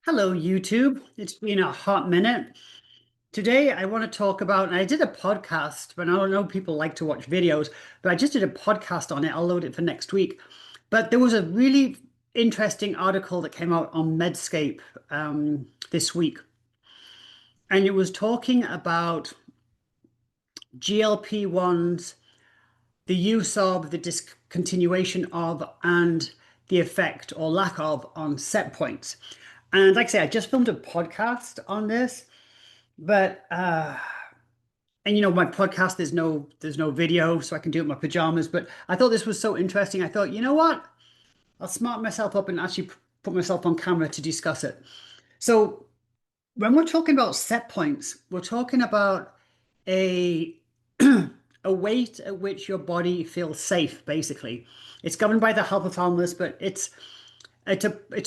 Hello, YouTube. It's been a hot minute. Today, I want to talk about, and I did a podcast, but I don't know people like to watch videos, but I just did a podcast on it. I'll load it for next week. But there was a really interesting article that came out on Medscape this week, and it was talking about GLP-1s, the use of, the discontinuation of, and the effect or lack of on set points. And like I say, I just filmed a podcast on this. But and my podcast there's no video, so I can do it in my pajamas. But I thought this was so interesting. I thought, you know what? I'll smart myself up and actually put myself on camera to discuss it. So when we're talking about set points, we're talking about a a weight at which your body feels safe, basically. It's governed by the hypothalamus, but it's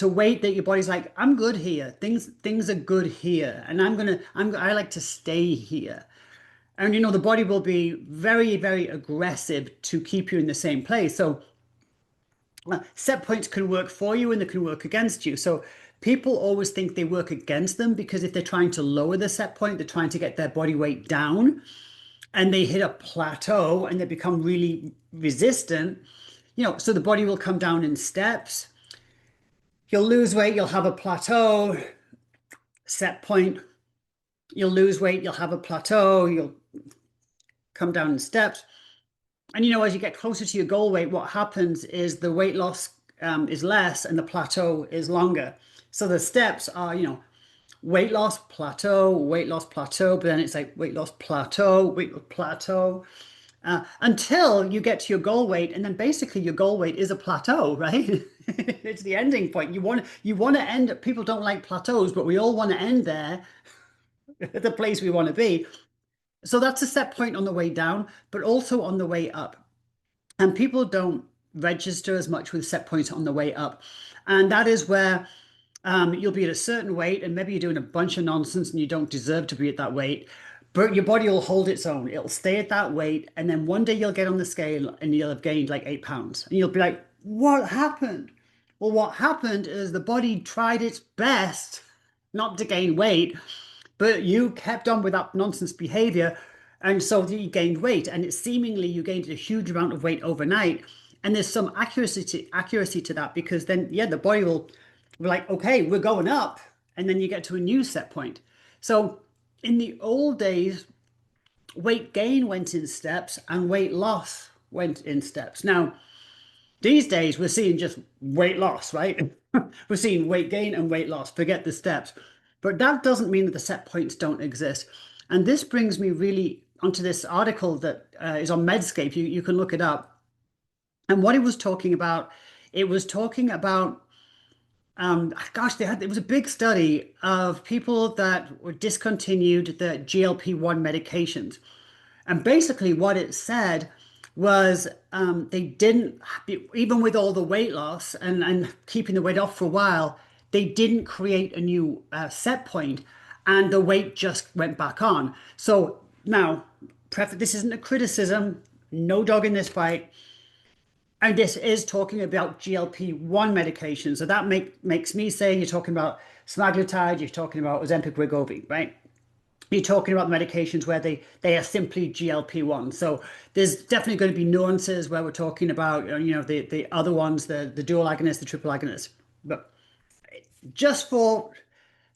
a weight that your body's like, I'm good here. Things are good here, and I like to stay here. And the body will be very, very aggressive to keep you in the same place. So set points can work for you and they can work against you. So people always think they work against them because if they're trying to lower the set point, they're trying to get their body weight down and they hit a plateau and they become really resistant. So the body will come down in steps. You'll lose weight, you'll have a plateau, set point. You'll lose weight, you'll have a plateau, you'll come down in steps. And as you get closer to your goal weight, what happens is the weight loss is less and the plateau is longer. So the steps are, weight loss, plateau, but then it's like weight loss, plateau, weight loss, plateau, until you get to your goal weight. And then basically your goal weight is a plateau, right? It's the ending point. You want to end, people don't like plateaus, but we all want to end there at the place we want to be. So that's a set point on the way down, but also on the way up. And people don't register as much with set points on the way up. And that is where you'll be at a certain weight and maybe you're doing a bunch of nonsense and you don't deserve to be at that weight, but your body will hold its own. It'll stay at that weight. And then one day you'll get on the scale and you'll have gained like 8 pounds. And you'll be like, what happened? Well, what happened is the body tried its best not to gain weight, but you kept on with that nonsense behavior. And so you gained weight. And it's seemingly you gained a huge amount of weight overnight. And there's some accuracy to that because then, yeah, the body will be like, okay, we're going up. And then you get to a new set point. So in the old days, weight gain went in steps and weight loss went in steps. Now, these days, we're seeing just weight loss, right? We're seeing weight gain and weight loss. Forget the steps. But that doesn't mean that the set points don't exist. And this brings me really onto this article that is on Medscape. You can look it up. And what it was talking about, gosh, it was a big study of people that were discontinued the GLP-1 medications. And basically, what it said was they didn't, even with all the weight loss and keeping the weight off for a while, they didn't create a new set point and the weight just went back on. So now, this isn't a criticism, no dog in this fight. And this is talking about GLP-1 medication. So that makes me say you're talking about semaglutide, you're talking about Ozempic, Wegovy, right? You're talking about the medications where they are simply GLP-1. So there's definitely going to be nuances where we're talking about the other ones, the dual agonists, the triple agonists. But just for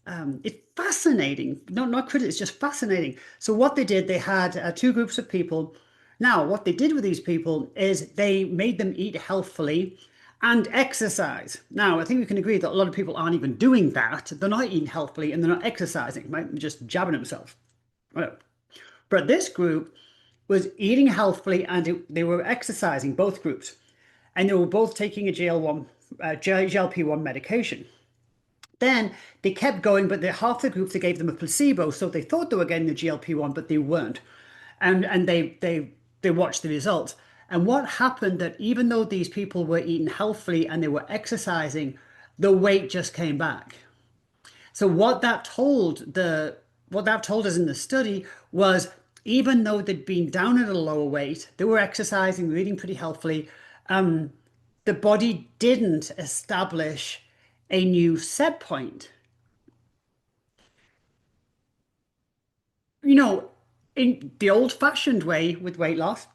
it's fascinating, not critical, it's just fascinating. So what they did, they had two groups of people. Now, what they did with these people is they made them eat healthfully and exercise. Now, I think we can agree that a lot of people aren't even doing that. They're not eating healthfully and they're not exercising, right? They're just jabbing themselves. Right. But this group was eating healthfully and they were exercising, both groups. And they were both taking a GLP-1 medication. Then they kept going, but half the group, they gave them a placebo. So they thought they were getting the GLP-1, but they weren't. And they watched the results. And what happened that even though these people were eating healthily and they were exercising, the weight just came back. So what that told us in the study was even though they'd been down at a lower weight, they were exercising, eating pretty healthily, the body didn't establish a new set point. you know, in the old-fashioned way with weight loss,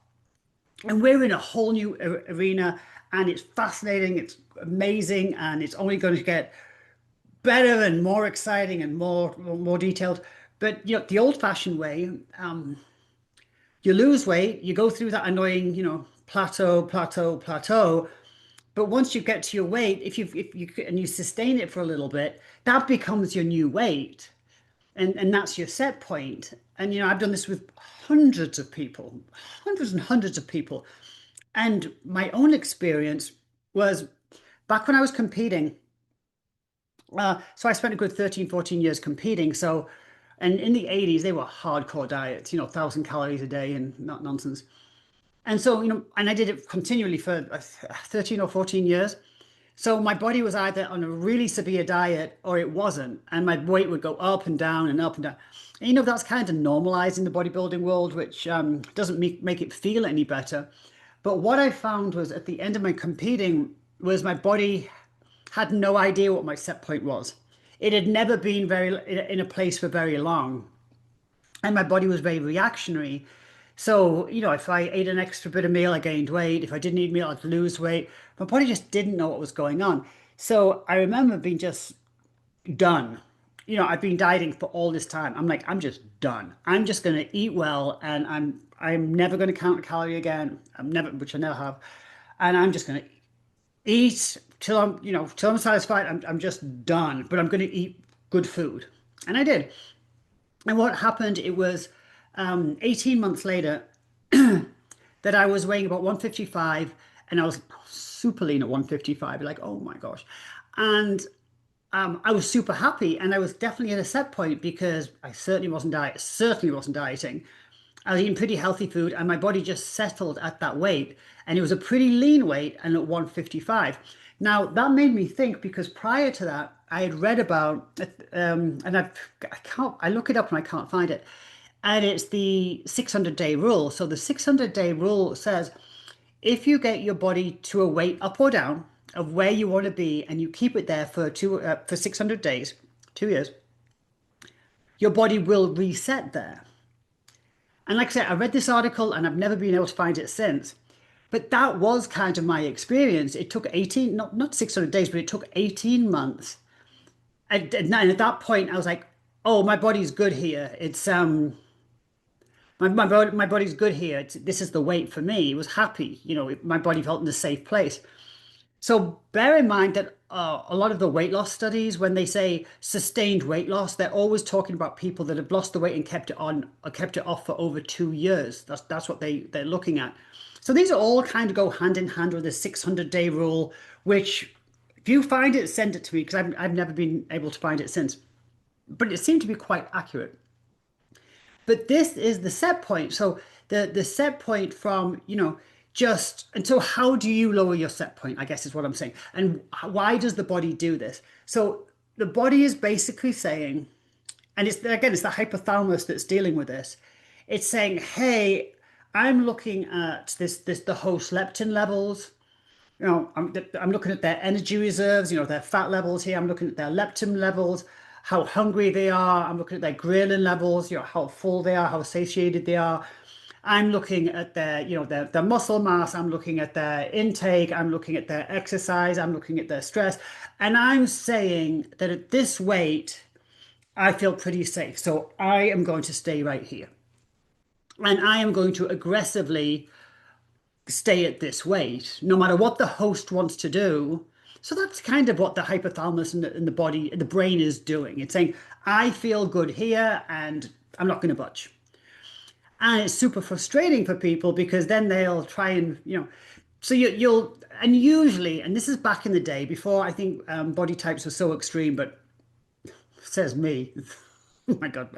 and we're in a whole new arena, and it's fascinating, it's amazing, and it's only going to get better and more exciting and more detailed. But the old-fashioned way, you lose weight, you go through that annoying, plateau. But once you get to your weight, if you and you sustain it for a little bit, that becomes your new weight, and that's your set point. And I've done this with hundreds of people, hundreds and hundreds of people. And my own experience was back when I was competing. So I spent a good 13, 14 years competing. So, and in the 80s, they were hardcore diets, 1,000 calories a day and not nonsense. And so, and I did it continually for 13 or 14 years. So my body was either on a really severe diet or it wasn't. And my weight would go up and down and up and down. And that's kind of normalized in the bodybuilding world, which doesn't make it feel any better. But what I found was at the end of my competing was my body had no idea what my set point was. It had never been very in a place for very long, and my body was very reactionary. So, if I ate an extra bit of meal, I gained weight. If I didn't eat meal, I'd lose weight. My body just didn't know what was going on. So I remember being just done. I've been dieting for all this time. I'm like, I'm just done. I'm just going to eat well, and I'm never going to count a calorie again. Which I never have, and I'm just going to eat till I'm satisfied. I'm just done. But I'm going to eat good food, and I did. And what happened? It was 18 months later that I was weighing about 155, and I was super lean at 155. Like, oh my gosh. And I was super happy, and I was definitely at a set point because I certainly wasn't dieting. I was eating pretty healthy food, and my body just settled at that weight, and it was a pretty lean weight, and at 155. Now that made me think because prior to that, I had read about, and I look it up and I can't find it, and it's the 600-day rule. So the 600-day rule says if you get your body to a weight up or down of where you want to be, and you keep it there for 600 days, 2 years, your body will reset there. And like I said, I read this article and I've never been able to find it since. But that was kind of my experience. It took 18, not 600 days, but it took 18 months. And at that point, I was like, oh, my body's good here. It's my body's good here. This is the weight for me. It was happy. My body felt in a safe place. So bear in mind that a lot of the weight loss studies, when they say sustained weight loss, they're always talking about people that have lost the weight and kept it on or kept it off for over 2 years. That's what they're looking at. So these are all kind of go hand in hand with the 600-day rule, which if you find it, send it to me because I've never been able to find it since. But it seemed to be quite accurate. But this is the set point. So the set point from, and so how do you lower your set point, I guess is what I'm saying. And why does the body do this? So the body is basically saying, and it's the hypothalamus that's dealing with this. It's saying, hey, I'm looking at the host leptin levels. I'm looking at their energy reserves, their fat levels here. I'm looking at their leptin levels, how hungry they are. I'm looking at their ghrelin levels, how full they are, how satiated they are. I'm looking at their muscle mass. I'm looking at their intake. I'm looking at their exercise. I'm looking at their stress. And I'm saying that at this weight, I feel pretty safe. So I am going to stay right here. And I am going to aggressively stay at this weight, no matter what the host wants to do. So that's kind of what the hypothalamus and the body, the brain is doing. It's saying, I feel good here and I'm not going to budge. And it's super frustrating for people because then they'll try and, so you'll, and usually, and this is back in the day before I think body types were so extreme, but says me, oh my God.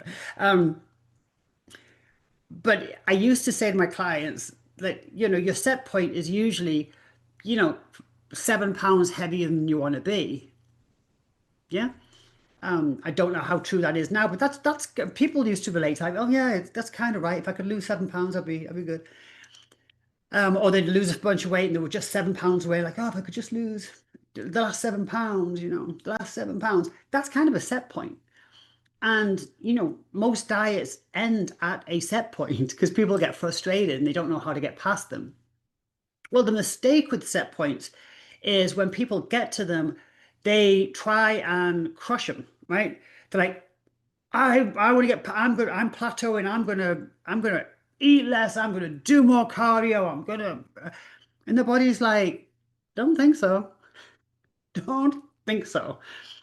But I used to say to my clients that, your set point is usually, 7 pounds heavier than you want to be. Yeah. I don't know how true that is now, but that's people used to relate like, oh yeah, that's kind of right. If I could lose 7 pounds, I'd be good. Or they'd lose a bunch of weight and they were just 7 pounds away. Like, oh, if I could just lose the last 7 pounds, the last 7 pounds. That's kind of a set point. And, most diets end at a set point because people get frustrated and they don't know how to get past them. Well, the mistake with set points is when people get to them, they try and crush them, right? They're like, I want to get, I'm plateauing. I'm gonna eat less. I'm gonna do more cardio. And the body's like, don't think so. Don't think so.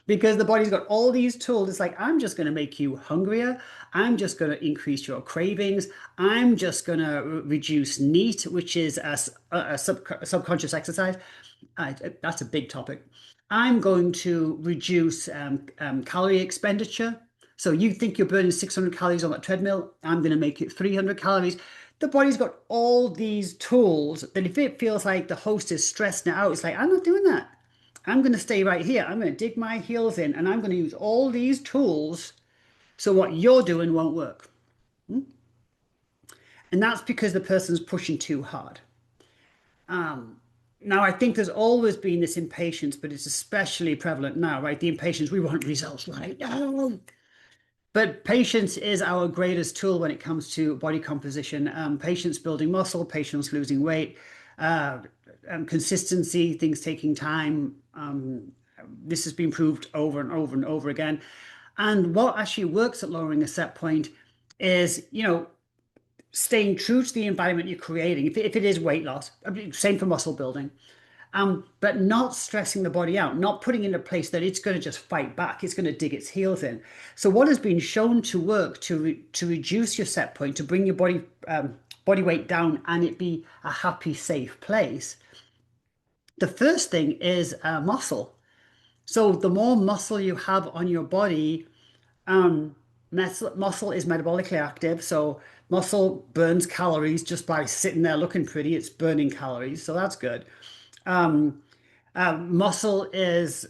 Because the body's got all these tools. It's like, I'm just going to make you hungrier. I'm just going to increase your cravings. I'm just going to reduce NEAT, which is a subconscious exercise. That's a big topic. I'm going to reduce calorie expenditure. So you think you're burning 600 calories on that treadmill. I'm going to make it 300 calories. The body's got all these tools that if it feels like the host is stressing it out, it's like, I'm not doing that. I'm going to stay right here. I'm going to dig my heels in and I'm going to use all these tools so what you're doing won't work. And that's because the person's pushing too hard. Um, Now, I think there's always been this impatience, but it's especially prevalent now, right? The impatience, we want results right now. But patience is our greatest tool when it comes to body composition. Patience building muscle, patience losing weight, uh, consistency, things taking time. This has been proved over and over and over again. And what actually works at lowering a set point is, staying true to the environment you're creating. If it is weight loss, I mean, same for muscle building, but not stressing the body out, not putting in a place that it's going to just fight back. It's going to dig its heels in. So what has been shown to work to reduce your set point, to bring your body weight down, and it be a happy, safe place. The first thing is muscle. So the more muscle you have on your body, um, muscle is metabolically active. So muscle burns calories just by sitting there looking pretty. It's burning calories, so that's good. Muscle is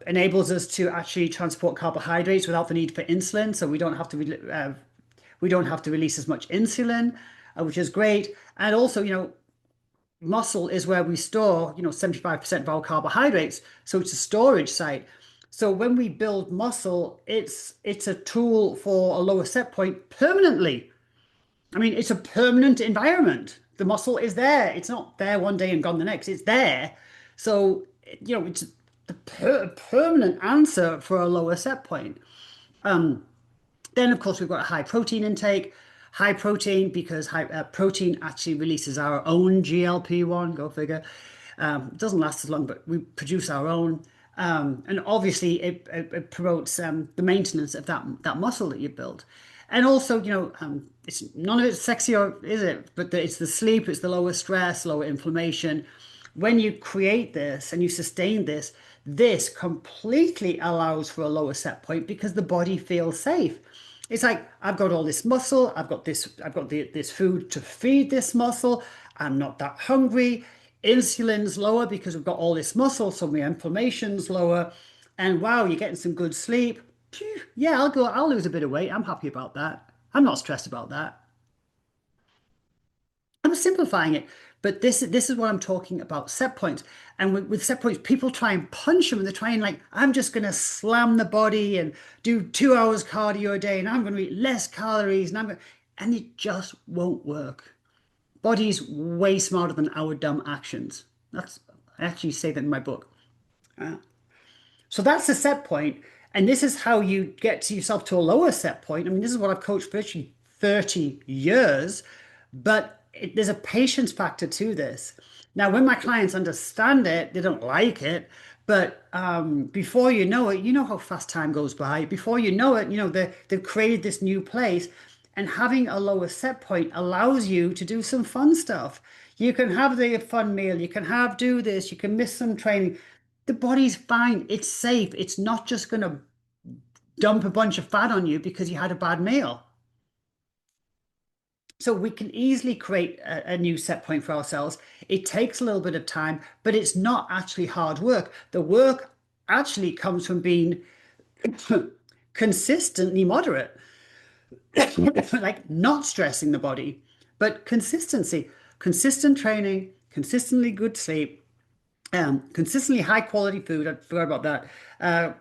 enables us to actually transport carbohydrates without the need for insulin, so we don't have to release as much insulin, which is great. And also, muscle is where we store, 75% of our carbohydrates, so it's a storage site. So when we build muscle, it's a tool for a lower set point permanently. I mean, it's a permanent environment. The muscle is there. It's not there one day and gone the next. It's there. So, it's the permanent answer for a lower set point. Then, of course, we've got a high protein intake. High protein because high protein actually releases our own GLP1. Go figure. It doesn't last as long, but we produce our own. And obviously, it promotes the maintenance of that muscle that you build. And also, it's none of it's sexy, or is it? But it's the sleep, it's the lower stress, lower inflammation. When you create this and you sustain this, this completely allows for a lower set point because the body feels safe. It's like I've got all this muscle, I've got this food to feed this muscle. I'm not that hungry. Insulin's lower because we've got all this muscle, so my inflammation's lower. And wow, you're getting some good sleep. Phew, yeah, I'll lose a bit of weight. I'm happy about that. I'm not stressed about that. I'm simplifying it, but this is what I'm talking about, set points. And with set points, people try and punch them and they're trying like, I'm just going to slam the body and do 2 hours cardio a day and I'm going to eat less calories and it just won't work. Body's way smarter than our dumb actions. I actually say that in my book. So that's the set point, and this is how you get to yourself to a lower set point. I mean, this is what I've coached for virtually 30 years, but there's a patience factor to this. Now, when my clients understand it, they don't like it, but before you know it, you know how fast time goes by. Before you know it, they've created this new place, and having a lower set point allows you to do some fun stuff. You can have the fun meal, you can do this, you can miss some training. The body's fine. It's safe. It's not just going to dump a bunch of fat on you because you had a bad meal. So we can easily create a new set point for ourselves. It takes a little bit of time, but it's not actually hard work. The work actually comes from being consistently moderate, like not stressing the body, but consistency, consistent training, consistently good sleep, consistently high quality food. I forgot about that.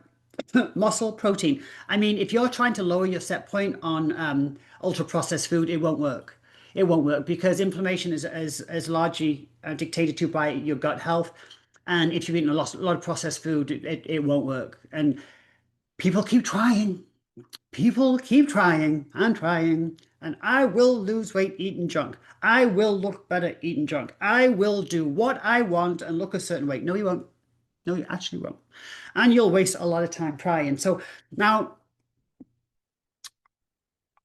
Muscle protein. I mean, if you're trying to lower your set point on ultra processed food, it won't work. It won't work because inflammation is largely dictated to by your gut health. And if you've eaten a lot of processed food, it won't work. And people keep trying. People keep trying and trying. And I will lose weight eating junk. I will look better eating junk. I will do what I want and look a certain way. No, you won't. No, you actually won't. And you'll waste a lot of time trying. So now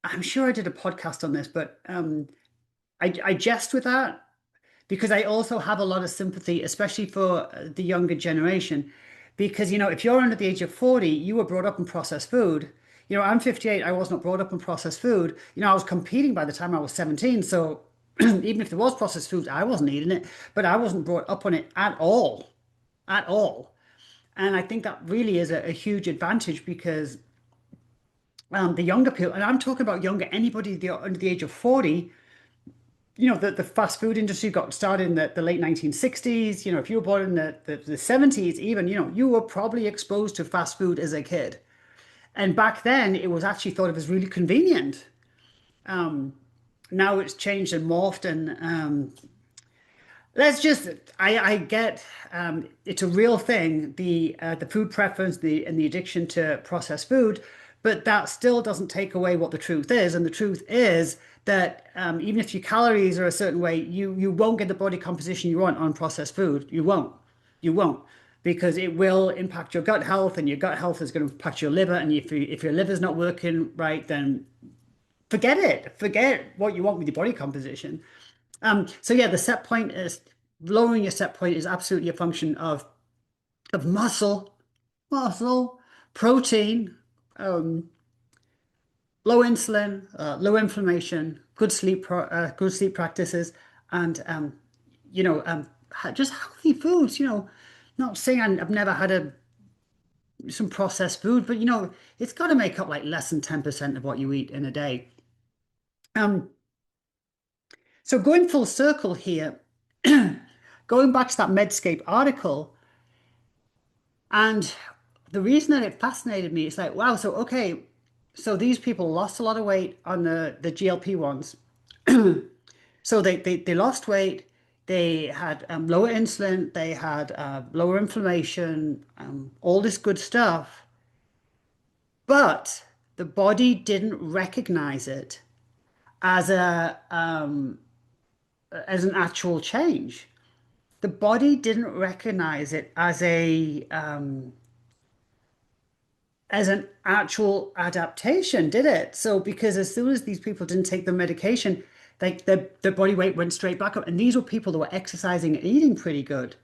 I'm sure I did a podcast on this, but I jest with that because I also have a lot of sympathy, especially for the younger generation. Because, if you're under the age of 40, you were brought up in processed food. I'm 58, I was not brought up in processed food. I was competing by the time I was 17. So even if there was processed food, I wasn't eating it, but I wasn't brought up on it at all, at all. And I think that really is a huge advantage because the younger people, and I'm talking about younger, anybody under the age of 40, the fast food industry got started in the late 1960s. If you were born in the 70s, even, you were probably exposed to fast food as a kid. And back then, it was actually thought of as really convenient. Now it's changed and morphed, and let's just, I get it's a real thing, the food preference, and the addiction to processed food, but that still doesn't take away what the truth is. And the truth is that even if your calories are a certain way, you won't get the body composition you want on processed food. You won't. You won't. Because it will impact your gut health, and your gut health is going to impact your liver. And if your liver's not working right, then forget it. Forget what you want with your body composition. So yeah, the set point is lowering your set point is absolutely a function of muscle, protein, um, low insulin, low inflammation, good sleep practices, and just healthy foods. Not saying I've never had some processed food, but it's got to make up like less than 10% of what you eat in a day. Um, so going full circle here, going back to that Medscape article, and the reason that it fascinated me is like, wow, so okay, so these people lost a lot of weight on the GLP-1s. So they lost weight, they had lower insulin, they had lower inflammation, all this good stuff, but the body didn't recognize it as as an actual change. The body didn't recognize it as an actual adaptation, did it? So because as soon as these people didn't take the medication, like their body weight went straight back up. And these were people that were exercising and eating pretty good.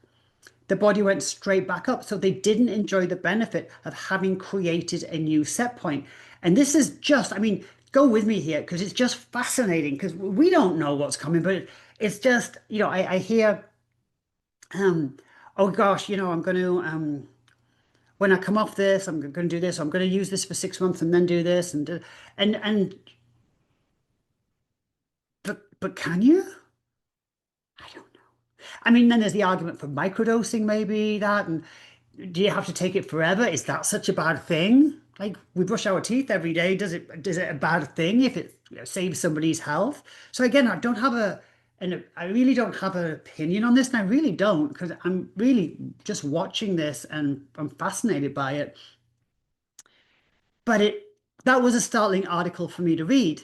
The body went straight back up. So they didn't enjoy the benefit of having created a new set point. And this is just, I mean, go with me here because it's just fascinating because we don't know what's coming, but it's just, I hear, um, oh gosh, I'm going to, when I come off this, I'm going to do this. I'm going to use this for 6 months and then do this and but can you? I don't know. I mean, then there's the argument for microdosing, maybe that, and do you have to take it forever? Is that such a bad thing? Like we brush our teeth every day. Is it a bad thing if it saves somebody's health? So again, I don't have and I really don't have an opinion on this, and I really don't because I'm really just watching this and I'm fascinated by it. But that was a startling article for me to read.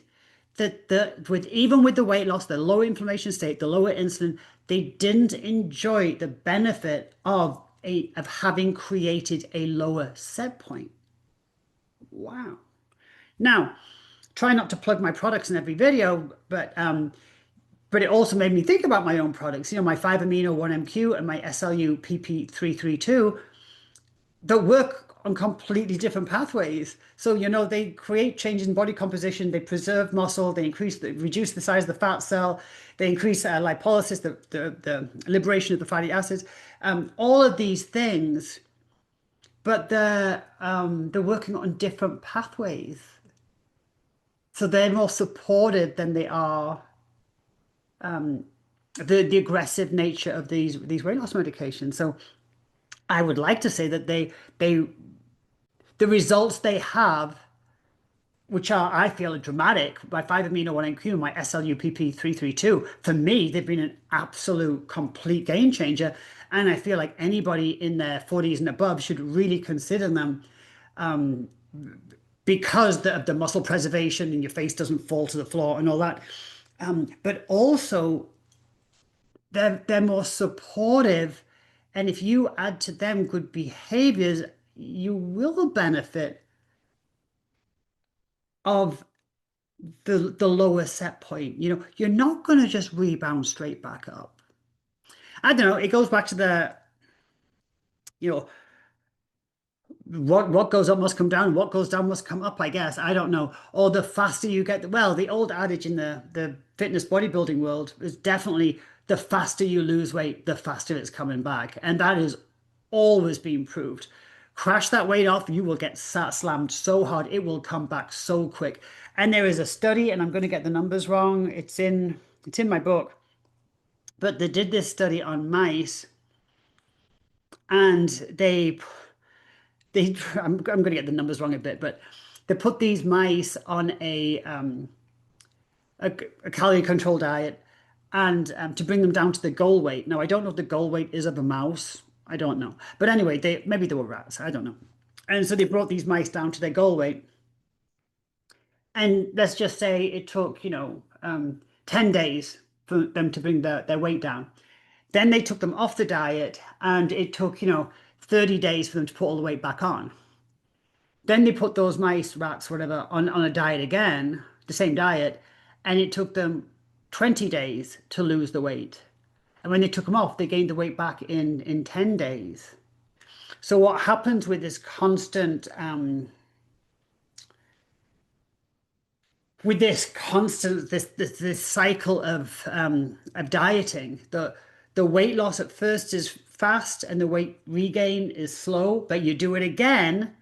That with even with the weight loss, the lower inflammation state, the lower insulin, they didn't enjoy the benefit of having created a lower set point. Wow. Now, try not to plug my products in every video, but it also made me think about my own products. My 5-amino 1-MQ and my SLU PP332 that work on completely different pathways. So, they create changes in body composition, they preserve muscle, reduce the size of the fat cell, they increase lipolysis, the liberation of the fatty acids, all of these things, but they're working on different pathways. So they're more supported than they are the aggressive nature of these weight loss medications. So I would like to say that they the results they have, which are, I feel, are dramatic. My 5-amino-1-AQ, my SLUPP332, for me, they've been an absolute complete game changer. And I feel like anybody in their 40s and above should really consider them because of the muscle preservation and your face doesn't fall to the floor and all that. But also, they're more supportive. And if you add to them good behaviors, you will benefit of the lower set point. You know, you're not going to just rebound straight back up. I don't know. It goes back to the, you know, what goes up must come down, what goes down must come up, I guess. I don't know. Or the faster you get, well, the old adage in the fitness bodybuilding world is definitely the faster you lose weight, the faster it's coming back. And that is always been proved. Crash that weight off, you will get slammed so hard, it will come back so quick. And there is a study, and I'm going to get the numbers wrong. It's in my book, but they did this study on mice, and I'm going to get the numbers wrong a bit, but they put these mice on a calorie control diet and to bring them down to the goal weight. Now, I don't know if the goal weight is of a mouse. I don't know. But anyway, maybe they were rats. I don't know. And so they brought these mice down to their goal weight. And let's just say it took, 10 days for them to bring their weight down. Then they took them off the diet and it took, 30 days for them to put all the weight back on. Then they put those mice, rats, whatever, on a diet again, the same diet, and it took them 20 days to lose the weight. And when they took them off, they gained the weight back in 10 days. So what happens with this constant this cycle of dieting, the weight loss at first is fast and the weight regain is slow, but you do it again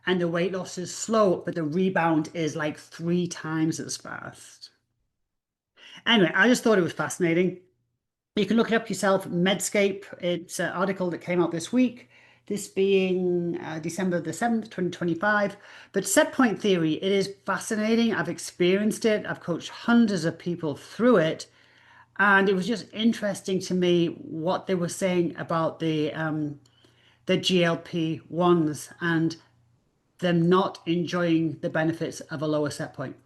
and the weight loss is slow, but the rebound is like 3 times as fast. Anyway, I just thought it was fascinating. You can look it up yourself. Medscape, it's an article that came out this week, this being December the 7th, 2025. But set point theory, it is fascinating. I've experienced it. I've coached hundreds of people through it. And it was just interesting to me what they were saying about the GLP-1s and them not enjoying the benefits of a lower set point.